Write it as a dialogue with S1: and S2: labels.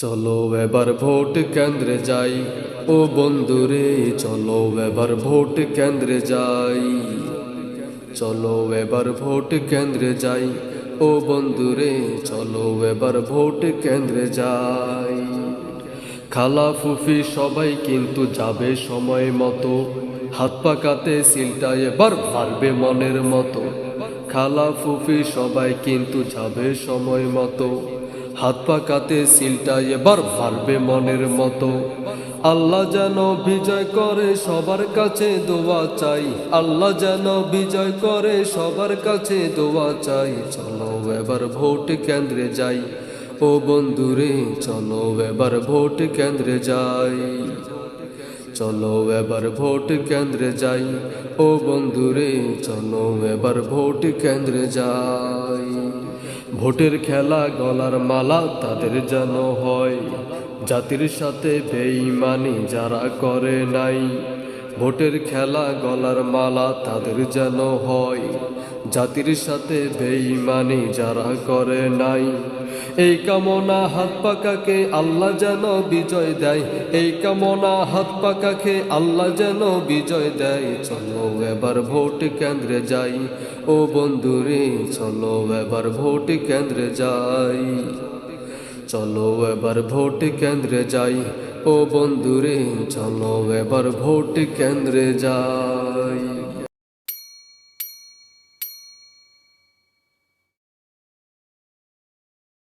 S1: চলো এবার ভোট কেন্দ্রে যাই, ও বন্ধুরে চলো এবার ভোট কেন্দ্রে যাই। চলো এবার ভোট কেন্দ্রে যাই, ও বন্ধুরে চলো এবার ভোট কেন্দ্রে যাই। খালা ফুফি সবাই কিন্তু যাবে সময় মতো, হাত পাকাতে সিলটা এবার মারবে মনের মতো। খালা ফুফি সবাই কিন্তু যাবে সময় মতো, হাত পাকাতে সিলটা এবার মারবে মনের মতো। আল্লাহ যেন বিজয় করে সবার কাছে দোয়া চাই, আল্লাহ যেন বিজয় করে সবার কাছে দোয়া চাই। চলো এবার ভোট কেন্দ্রে যাই, ও বন্ধুরে চলো এবার ভোট কেন্দ্রে যাই। চলো এবার ভোট কেন্দ্রে যাই, ও বন্ধুরে চলো এবার ভোট কেন্দ্রে যাই। ভোটের খেলা গলার মালা তাদের যেন হয়, জাতির সাথে বেঈমানি যারা করে নাই। ভোটের খেলা গলার মালা তাদের যেন হয়, জাতির সাথে বেঈমানি যারা করে নাই। এই কামনা হাত পাকাকে আল্লাহ যেন বিজয় দেয়, এই কামনা হাত পাকাকে আল্লাহ যেন বিজয় দেয়। চলো এবার ভোট কেন্দ্রে যাই, ও বন্ধুরে চলো এবার ভোট কেন্দ্রে যাই। চলো এবার ভোট কেন্দ্রে যাই, ও বন্ধুরে চলো এবার ভোট কেন্দ্রে যাই।